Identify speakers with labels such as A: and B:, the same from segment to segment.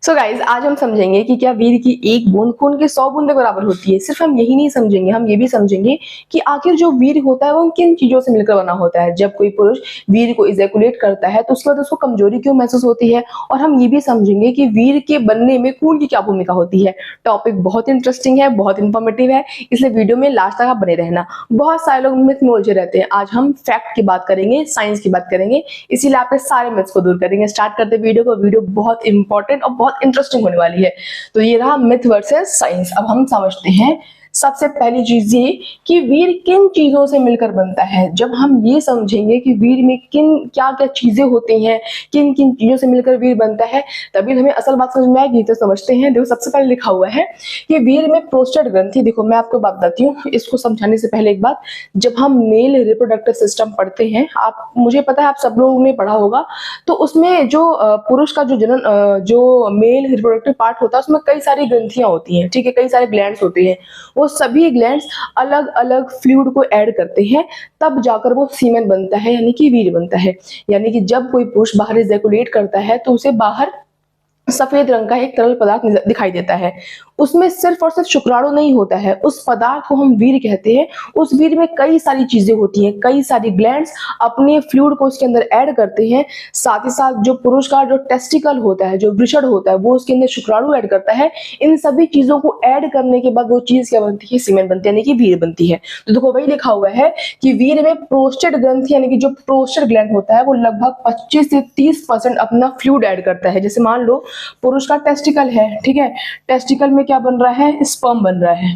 A: So guys आज हम समझेंगे कि क्या वीर की एक बूंद खून के 100 बूंदे बराबर होती है। सिर्फ हम यही नहीं समझेंगे, हम ये भी समझेंगे कि आखिर जो वीर होता है वो किन चीजों से मिलकर बना होता है। जब कोई पुरुष वीर को इजैकुलेट करता है तो उसके बाद उसको कमजोरी क्यों महसूस होती है, और हम ये भी समझेंगे कि वीर के बनने में खून की क्या भूमिका होती है। टॉपिक बहुत इंटरेस्टिंग है, बहुत इंफॉर्मेटिव है, इसलिए वीडियो में लास्ट तक आप बने रहना। बहुत सारे लोग मिथ में उलझे रहते हैं। आज हम फैक्ट की बात करेंगे, साइंस की बात करेंगे, इसीलिए आपके सारे मिथ्स को दूर करेंगे। स्टार्ट करते वीडियो को। वीडियो बहुत इंपॉर्टेंट और बहुत इंटरेस्टिंग होने वाली है। तो ये रहा मिथ वर्सेस साइंस। अब हम समझते हैं सबसे पहली चीज ये कि वीर किन चीजों से मिलकर बनता है। जब हम ये समझेंगे कि वीर में किन क्या क्या चीजें होती हैं, किन किन चीजों से मिलकर वीर बनता है, तभी हमें असल बात समझ में आएगी। तो समझते हैं। देखो सबसे पहले लिखा हुआ है कि वीर में प्रोस्टेट ग्रंथि। देखो मैं आपको बात बताती हूँ, इसको समझाने से पहले एक बात। जब हम मेल रिप्रोडक्टिव सिस्टम पढ़ते हैं, आप मुझे पता है आप सब लोगों ने पढ़ा होगा, तो उसमें जो पुरुष का जो जनन जो मेल रिप्रोडक्टिव पार्ट होता है उसमें कई सारी ग्रंथियां होती हैं, ठीक है, कई सारे ग्लैंड्स होते हैं। वो सभी ग्लैंड्स अलग अलग फ्लूइड को ऐड करते हैं, तब जाकर वो सीमेन बनता है, यानी कि वीर बनता है। यानी कि जब कोई पुरुष बाहर इजैकुलेट करता है तो उसे बाहर सफेद रंग का एक तरल पदार्थ दिखाई देता है। उसमें सिर्फ और सिर्फ शुक्राणु नहीं होता है, उस पदार्थ को हम वीर कहते हैं। उस वीर में कई सारी चीजें होती हैं, कई सारी ग्लैंड्स अपने फ्लूइड को उसके अंदर ऐड करते हैं। साथ ही साथ जो पुरुष का जो टेस्टिकल होता है, जो वृषण होता है, वो उसके अंदर शुक्राणु ऐड करता है। इन सभी चीजों को ऐड करने के बाद वो चीज क्या बनती है? सीमेन बनती है, यानी कि वीर बनती है। तो देखो वही लिखा हुआ है कि वीर में प्रोस्टेट ग्रंथि यानी कि जो प्रोस्टेट ग्लैंड होता है वो लगभग 25 से 30% अपना फ्लूइड ऐड करता है। जैसे मान लो पुरुष का टेस्टिकल है, ठीक है, टेस्टिकल में क्या बन रहा है? स्पर्म बन रहा है,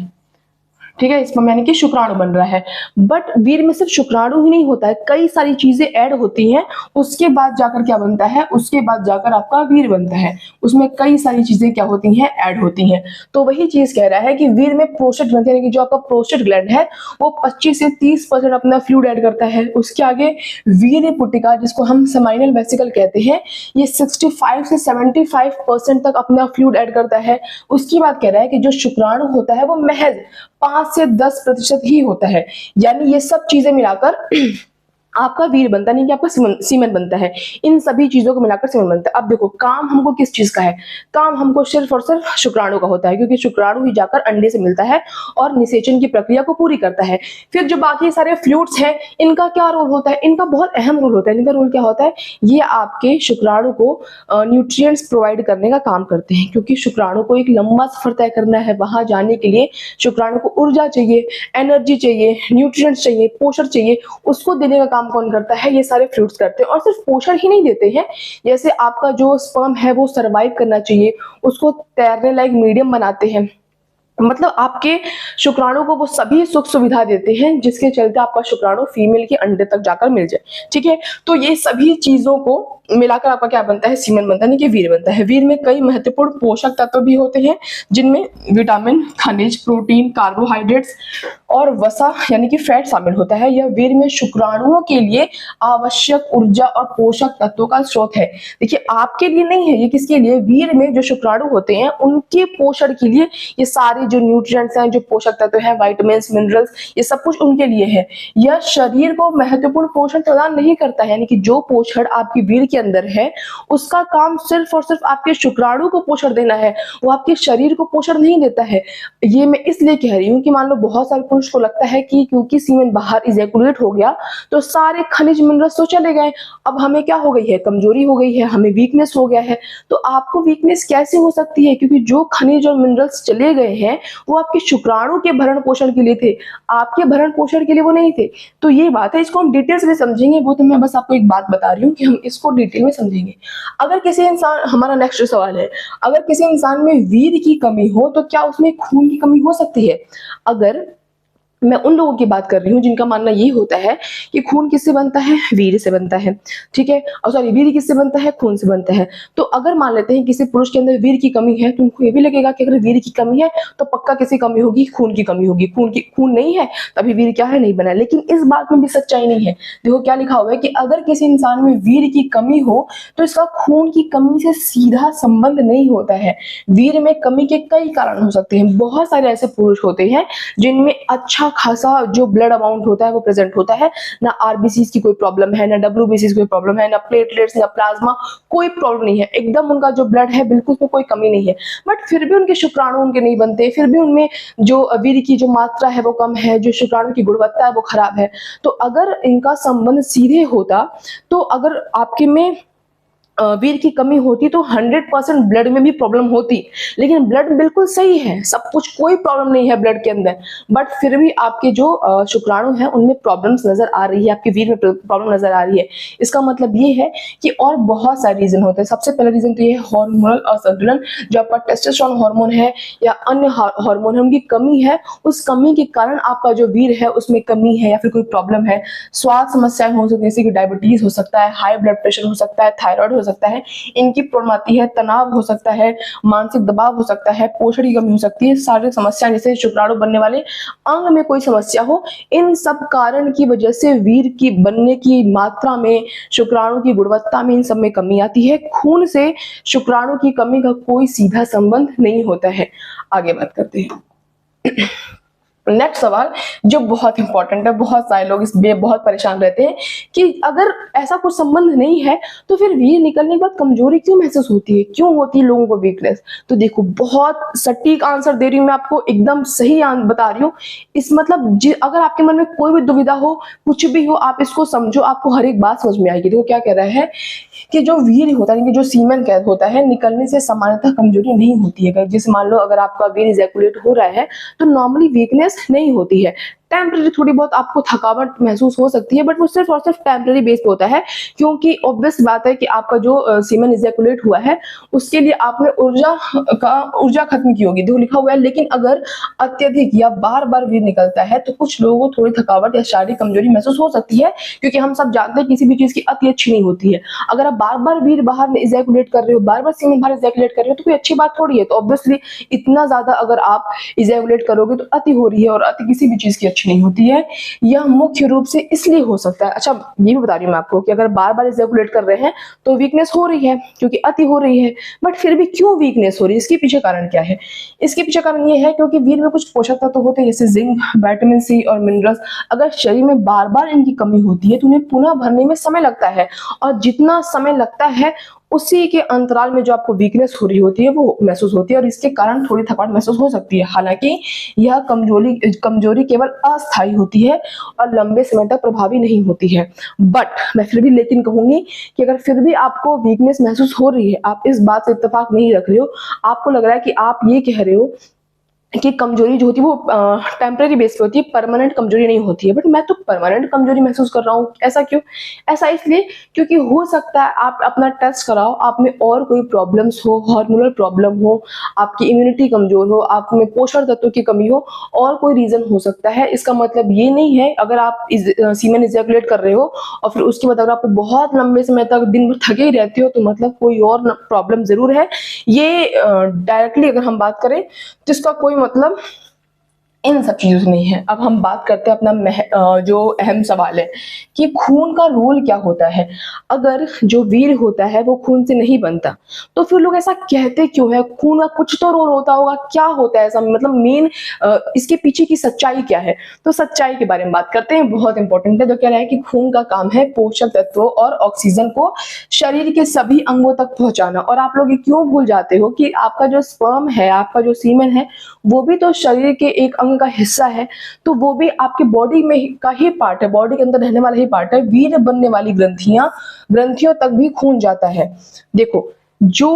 A: ठीक है, स्पर्म यानी कि शुक्राणु बन रहा है। बट वीर में सिर्फ शुक्राणु ही नहीं होता है, कई सारी चीजें ऐड होती हैं। उसके बाद जाकर क्या बनता है? उसके बाद जाकर आपका वीर बनता है। उसमें कई सारी चीजें क्या होती हैं? ऐड होती हैं। तो वही चीज कह रहा है कि वीर में प्रोस्टेट ग्रंथि यानी कि जो आपका प्रोस्टेट ग्लैंड है वो 25 से 30% अपना फ्लूइड ऐड करता है। उसके आगे वीर्य पुटिका, जिसको हम सेमाइनल वेसिकल कहते हैं, ये 65 से 75% तक अपना फ्लूइड ऐड करता है। उसकी बात कह रहा है कि जो शुक्राणु होता है वो महज 5 से 10% ही होता है। यानी ये सब चीजें मिलाकर आपका वीर बनता नहीं कि आपका सीमेन बनता है। इन सभी चीजों को मिलाकर सीमेन बनता है। अब देखो काम हमको किस चीज का है? काम हमको सिर्फ और सिर्फ शुक्राणु का होता है, क्योंकि शुक्राणु ही जाकर अंडे से मिलता है और निषेचन की प्रक्रिया को पूरी करता है। फिर जो बाकी सारे फ्लूइड्स हैं, इनका क्या रोल होता है? इनका बहुत अहम रोल होता है। इनका रोल क्या होता है? ये आपके शुक्राणु को न्यूट्रिएंट्स प्रोवाइड करने का काम करते हैं, क्योंकि शुक्राणु को एक लंबा सफर तय करना है। वहां जाने के लिए शुक्राणु को ऊर्जा चाहिए, एनर्जी चाहिए, न्यूट्रिएंट्स चाहिए, पोषण चाहिए। उसको देने का काम कौन करता है? ये सारे फ्लूइड्स करते हैं। और सिर्फ पोषण ही नहीं देते हैं, जैसे आपका जो स्पर्म है वो सरवाइव करना चाहिए, उसको तैरने लायक मीडियम बनाते हैं। मतलब आपके शुक्राणु को वो सभी सुख सुविधा देते हैं जिसके चलते आपका शुक्राणु फीमेल के अंडे तक जाकर मिल जाए, ठीक है। तो ये सभी चीजों को मिलाकर आपका क्या बनता है? सीमेन बनता है, नहीं कि वीर बनता है। वीर में कई महत्वपूर्ण पोषक तत्व भी होते हैं, जिनमें विटामिन, खनिज, प्रोटीन, कार्बोहाइड्रेट्स और वसा यानी कि फैट शामिल होता है। यह वीर में शुक्राणुओं के लिए आवश्यक ऊर्जा और पोषक तत्वों का स्रोत है। देखिए आपके लिए नहीं है, ये किसके लिए? वीर में जो शुक्राणु होते हैं उनके पोषण के लिए ये सारे जो न्यूट्रिएंट्स हैं, जो पोषक तत्व हैं, विटामिन्स, मिनरल्स, ये सब कुछ उनके लिए है। यह शरीर को महत्वपूर्ण पोषण प्रदान नहीं करता है, यानी कि जो पोषण आपकी वीर के अंदर है उसका काम सिर्फ और सिर्फ आपके शुक्राणु को पोषण देना है, वो आपके शरीर को पोषण नहीं देता है। ये मैं इसलिए कह रही हूँ कि मान लो बहुत सारे पुरुष को लगता है कि क्योंकि सीमेन बाहर इजैकुलेट हो गया तो सारे खनिज मिनरल्स तो चले गए, अब हमें क्या हो गई है? कमजोरी हो गई है, हमें वीकनेस हो गया है। तो आपको वीकनेस कैसे हो सकती है? क्योंकि जो खनिज और मिनरल्स चले गए हैं वो आपके शुक्राणु के भरण पोषण के लिए थे, आपके भरण पोषण के लिए वो नहीं थे। तो ये बात है, इसको हम डिटेल्स में समझेंगे। वो तो मैं बस आपको एक बात बता रही हूँ कि हम इसको डिटेल में समझेंगे। अगर किसी इंसान, हमारा नेक्स्ट सवाल है, अगर किसी इंसान में वीर्य की कमी हो तो क्या उसमें खून की कमी हो सकती है? अगर मैं उन लोगों की बात कर रही हूँ जिनका मानना ये होता है कि खून किससे बनता है? वीर्य से बनता है, ठीक है। और सॉरी, वीर्य किससे बनता है? खून से बनता है। तो अगर मान लेते हैं किसी पुरुष के अंदर वीर्य की कमी है तो उनको ये भी लगेगा कि अगर वीर्य की कमी है तो पक्का किसी कमी होगी, खून की कमी होगी। खून नहीं है तभी वीर्य क्या है? नहीं बना। लेकिन इस बात में भी सच्चाई नहीं है। देखो क्या लिखा हुआ है कि अगर किसी इंसान में वीर्य की कमी हो तो इसका खून की कमी से सीधा संबंध नहीं होता है। वीर्य में कमी के कई कारण हो सकते हैं। बहुत सारे ऐसे पुरुष होते हैं जिनमें अच्छा खासा जो ब्लड अमाउंट होता है वो प्रेजेंट होता है, ना आरबीसीज की कोई प्रॉब्लम है, ना डब्ल्यूबीसीज कोई प्रॉब्लम है, ना प्लेटलेट्स, ना प्लाज्मा, कोई प्रॉब्लम नहीं है, एकदम उनका जो ब्लड है बिल्कुल उसमें कोई कमी नहीं है। बट फिर भी उनके शुक्राणु उनके नहीं बनते, फिर भी उनमें जो वीर्य की जो मात्रा है वो कम है, जो शुक्राणु की गुणवत्ता है वो खराब है। तो अगर इनका संबंध सीधे होता, तो अगर आपके में वीर की कमी होती तो 100% ब्लड में भी प्रॉब्लम होती, लेकिन ब्लड बिल्कुल सही है, सब कुछ, कोई प्रॉब्लम नहीं है ब्लड के अंदर, बट फिर भी आपके जो शुक्राणु हैं उनमें प्रॉब्लम्स नजर आ रही है, आपके वीर में प्रॉब्लम नजर आ रही है। इसका मतलब ये है कि और बहुत सारे रीजन होते हैं। सबसे पहला रीजन तो ये है हार्मोनल असंतुलन, जो आपका टेस्टोस्टेरोन हार्मोन है या अन्य हार्मोन है, उनकी कमी है, उस कमी के कारण आपका जो वीर है उसमें कमी है या फिर कोई प्रॉब्लम है। स्वास्थ्य समस्याएं हो सकती है, जैसे कि डायबिटीज हो सकता है, हाई ब्लड प्रेशर हो सकता है, थायराइड हो सकता है, इनकी प्रॉब्लम आती है, तनाव हो सकता है, मानसिक दबाव हो सकता है, पोषण की कमी हो सकती है, शारीरिक समस्या जैसे शुक्राणु बनने वाले अंग में कोई समस्या हो, इन सब कारण की वजह से वीर की बनने की मात्रा में, शुक्राणु की गुणवत्ता में, इन सब में कमी आती है। खून से शुक्राणु की कमी का कोई सीधा संबंध नहीं होता है। आगे बात करते हैं। नेक्स्ट सवाल जो बहुत इंपॉर्टेंट है, बहुत सारे लोग इसमें बहुत परेशान रहते हैं कि अगर ऐसा कुछ संबंध नहीं है तो फिर वीर्य निकलने के बाद कमजोरी क्यों महसूस होती है, क्यों होती है लोगों को वीकनेस। तो देखो, बहुत सटीक आंसर दे रही हूँ मैं आपको, एकदम सही बता रही हूँ। इस मतलब अगर आपके मन में कोई भी दुविधा हो, कुछ भी हो, आप इसको समझो, आपको हर एक बात समझ में आएगी। देखो क्या कह रहा है कि जो वीर्य होता है, जो सीमेन कैद होता है, निकलने से सामान्यतः कमजोरी नहीं होती है। जैसे मान लो अगर आपका वीर्य इजैकुलेट हो रहा है तो नॉर्मली वीकनेस नहीं होती है, टेम्पररी थोड़ी बहुत आपको थकावट महसूस हो सकती है, बट वो सिर्फ और सिर्फ टेम्पररी बेस पे होता है, क्योंकि ऑब्वियस बात है कि आपका जो सीमेन इजैकुलेट हुआ है उसके लिए आपने ऊर्जा खत्म की होगी, देखो लिखा हुआ है। लेकिन अगर अत्यधिक या बार बार वीर्य निकलता है तो कुछ लोगों को थोड़ी थकावट या शारीरिक कमजोरी महसूस हो सकती है, क्योंकि हम सब जानते हैं किसी भी चीज की अति अच्छी नहीं होती है। अगर आप बार बार वीर्य बाहर इजैकुलेट कर रहे हो, बार बार सीमेन बाहर इजैकुलेट कर रहे हो, तो कोई अच्छी बात थोड़ी है। तो ऑब्वियसली इतना ज्यादा अगर आप इजैकुलेट करोगे तो अति हो रही है, और अति किसी भी चीज की नहीं होती है। यह मुख्य रूप से इसलिए हो सकता है, अच्छा ये भी बता रही हूं मैं आपको, कि अगर बार बार इजैकुलेट कर रहे हैं तो वीकनेस हो रही है, क्योंकि अति हो रही है। बट फिर भी क्यों वीकनेस हो रही है, इसके पीछे कारण क्या है? इसके पीछे कारण ये है क्योंकि वीर्य में कुछ पोषक तत्व होते हैं, जैसे जिंक, विटामिन सी और मिनरल्स। अगर शरीर में बार बार इनकी कमी होती है तो उन्हें पुनः भरने में समय लगता है, और जितना समय लगता है उसी के अंतराल में जो आपको वीकनेस हो रही होती है वो महसूस होती है, और इसके कारण थोड़ी थकावट महसूस हो सकती है। हालांकि यह कमजोरी केवल अस्थायी होती है और लंबे समय तक प्रभावी नहीं होती है। बट मैं फिर भी लेकिन कहूंगी कि अगर फिर भी आपको वीकनेस महसूस हो रही है, आप इस बात से इत्तेफाक नहीं रख रहे हो, आपको लग रहा है कि आप ये कह रहे हो कि कमजोरी जो होती है वो टेम्परेरी बेस पे होती है, परमानेंट कमजोरी नहीं होती है, बट मैं तो परमानेंट कमजोरी महसूस कर रहा हूँ। ऐसा क्यों? ऐसा इसलिए क्योंकि हो सकता है आप अपना टेस्ट कराओ, आप में और कोई प्रॉब्लम्स हो, हार्मोनल प्रॉब्लम हो, आपकी इम्यूनिटी कमजोर हो, आप में पोषण तत्व की कमी हो, और कोई रीजन हो सकता है। इसका मतलब ये नहीं है अगर आप सीमेन इजैकुलेट कर रहे हो और फिर उसके बाद अगर आप बहुत लंबे समय तक दिन भर थके ही रहते हो तो मतलब कोई और प्रॉब्लम जरूर है। ये डायरेक्टली अगर हम बात करें तो इसका कोई मतलब इन सब चीजों से नहीं है। अब हम बात करते हैं अपना जो अहम सवाल है कि खून का रोल क्या होता है। अगर जो वीर्य होता है वो खून से नहीं बनता तो फिर लोग ऐसा कहते क्यों है? खून का कुछ तो रोल होता होगा, क्या होता है ऐसा, मतलब मेन इसके पीछे की सच्चाई क्या है? तो सच्चाई के बारे में बात करते हैं, बहुत इंपॉर्टेंट है। तो कह रहा है कि खून का काम है पोषक तत्वों और ऑक्सीजन को शरीर के सभी अंगों तक पहुंचाना। और आप लोग ये क्यों भूल जाते हो कि आपका जो स्पर्म है, आपका जो सीमेन है, वो भी तो शरीर के एक अंग का हिस्सा है, तो वो भी आपके बॉडी में का ही पार्ट है, बॉडी के अंदर रहने वाला ही पार्ट है। वीर्य बनने वाली ग्रंथियों तक भी खून जाता है। देखो, जो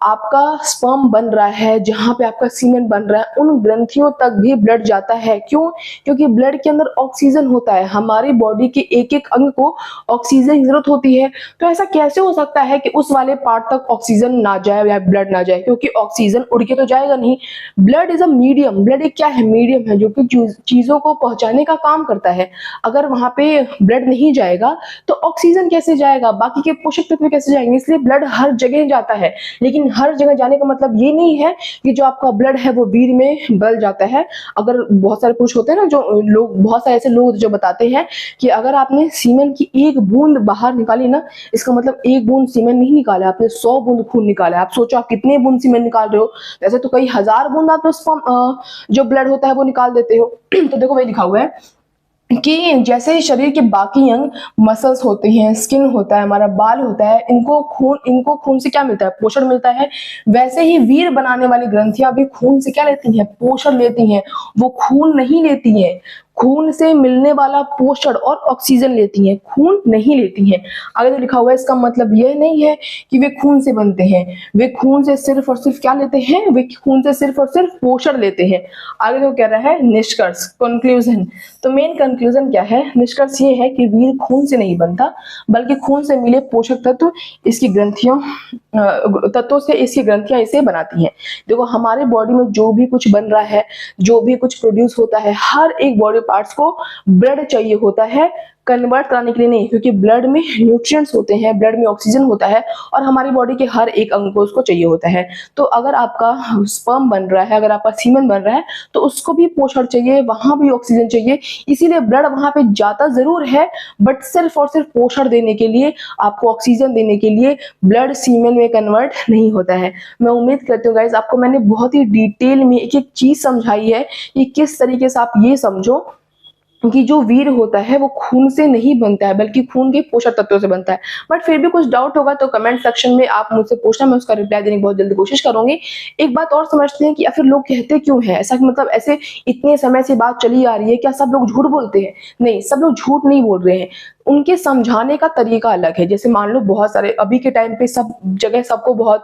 A: आपका स्पर्म बन रहा है, जहां पे आपका सीमेन बन रहा है, उन ग्रंथियों तक भी ब्लड जाता है। क्यों? क्योंकि ब्लड के अंदर ऑक्सीजन होता है, हमारी बॉडी के एक एक अंग को ऑक्सीजन की जरूरत होती है। तो ऐसा कैसे हो सकता है कि उस वाले पार्ट तक ऑक्सीजन ना जाए या ब्लड ना जाए? क्योंकि ऑक्सीजन उड़ के तो जाएगा नहीं। Blood is a medium, blood एक क्या है? मीडियम है, जो कि चीजों को पहुंचाने का काम करता है। अगर वहां पे ब्लड नहीं जाएगा तो ऑक्सीजन कैसे जाएगा, बाकी के पोषक तत्व कैसे जाएंगे? इसलिए ब्लड हर जगह जाता जाता है, लेकिन हर जगह जाने का मतलब ये नहीं है कि जो आपका ब्लड है वो वीर में बदल जाता है। अगर बहुत सारे पुरुष होते हैं ना, जो लोग, बहुत सारे ऐसे लोग जो बताते हैं कि अगर आपने सीमेन की एक बूंद बाहर निकाली ना, इसका मतलब एक बूंद सीमेन नहीं निकाला, आपने 100 बूंद खून निकाला है। आप सोचो आप कितने बूंद सीमेन निकाल रहे हो, वैसे तो कई हजार बूंद आप जो ब्लड होता है वो निकाल देते हो। तो देखो वही लिखा हुआ है कि जैसे शरीर के बाकी अंग, मसल्स होते हैं, स्किन होता है, हमारा बाल होता है, इनको खून से क्या मिलता है, पोषण मिलता है। वैसे ही वीर बनाने वाली ग्रंथियां भी खून से क्या लेती हैं, पोषण लेती हैं। वो खून नहीं लेती हैं, खून से मिलने वाला पोषण और ऑक्सीजन लेती हैं, खून नहीं लेती हैं। आगे तो लिखा हुआ है, इसका मतलब यह नहीं है कि वे खून से बनते हैं, वे खून से सिर्फ और सिर्फ क्या लेते हैं, वे खून से सिर्फ और सिर्फ पोषण लेते हैं। आगे तो कह रहा है निष्कर्ष, कंक्लूजन। तो मेन कंक्लूजन क्या है, निष्कर्ष ये है कि वीर खून से नहीं बनता, बल्कि खून से मिले पोषक तत्व इसकी ग्रंथियों तत्वों से इसकी ग्रंथियां इसे बनाती हैं। देखो हमारे बॉडी में जो भी कुछ बन रहा है, जो भी कुछ प्रोड्यूस होता है, हर एक बॉडी पार्ट्स को ब्लड चाहिए होता है कन्वर्ट कराने के लिए नहीं, क्योंकि ब्लड में न्यूट्रिएंट्स होते हैं, ब्लड में ऑक्सीजन होता है, और हमारी बॉडी के हर एक अंग को उसको चाहिए होता है। तो अगर आपका स्पर्म बन रहा है, अगर आपका सीमेन बन रहा है, तो उसको भी पोषण चाहिए, वहां भी ऑक्सीजन चाहिए। इसीलिए ब्लड वहां पे जाता जरूर है, बट सिर्फ और सिर्फ पोषण देने के लिए, आपको ऑक्सीजन देने के लिए ब्लड सीमेन में कन्वर्ट नहीं होता है। मैं उम्मीद करती हूँ गाइज आपको मैंने बहुत ही डिटेल में एक एक चीज समझाई है कि किस तरीके से आप ये समझो कि जो वीर होता है वो खून से नहीं बनता है, बल्कि खून के पोषक तत्वों से बनता है। बट फिर भी कुछ डाउट होगा तो कमेंट सेक्शन में आप मुझसे पूछना, मैं उसका रिप्लाई देने की बहुत जल्दी कोशिश करूंगी। एक बात और समझते हैं कि फिर लोग कहते क्यों हैं ऐसा, मतलब ऐसे इतने समय से बात चली आ रही है, क्या सब लोग झूठ बोलते हैं? नहीं, सब लोग झूठ नहीं बोल रहे हैं, उनके समझाने का तरीका अलग है। जैसे मान लो बहुत सारे अभी के टाइम पे सब जगह सबको बहुत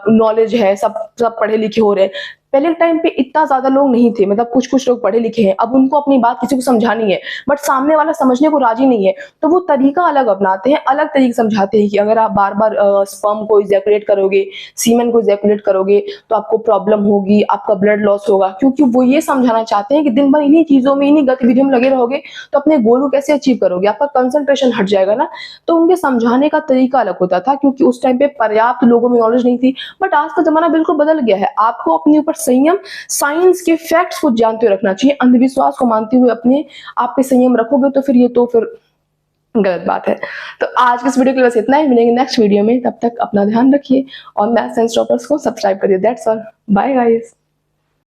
A: नॉलेज है, सब पढ़े लिखे हो रहे हैं। पहले के टाइम पे इतना ज्यादा लोग नहीं थे, मतलब कुछ कुछ लोग पढ़े लिखे हैं, अब उनको अपनी बात किसी को समझानी है, बट सामने वाला समझने को राजी नहीं है, तो वो तरीका अलग अपनाते हैं, अलग तरीके समझाते हैं कि अगर आप बार बार स्पर्म को इजैकुलेट करोगे, सीमेन को इजैकुलेट करोगे, तो आपको प्रॉब्लम होगी, आपका ब्लड लॉस होगा। क्योंकि वो ये समझाना चाहते हैं कि दिन भर इन्हीं चीजों में, इन्हीं गतिविधियों में लगे रहोगे तो अपने गोल को कैसे अचीव करोगे, आपका कंसंट्रेशन हट जाएगा ना। तो उनके समझाने का तरीका अलग होता था, क्योंकि उस टाइम पे पर्याप्त लोगों में नॉलेज नहीं थी। बट आज का जमाना बिल्कुल बदल गया है, आपको अपने ऊपर संयम, साइंस के फैक्ट्स को जानते हुए रखना चाहिए। अंधविश्वास को मानते हुए अपने आप पे संयम रखोगे तो फिर ये तो फिर गलत बात है। तो आज के इस वीडियो के लिए बस इतना ही, मिलेंगे नेक्स्ट वीडियो में, तब तक अपना ध्यान रखिए और मैथ्स एंड टॉपर्स को सब्सक्राइब करिए। That's all, bye guys.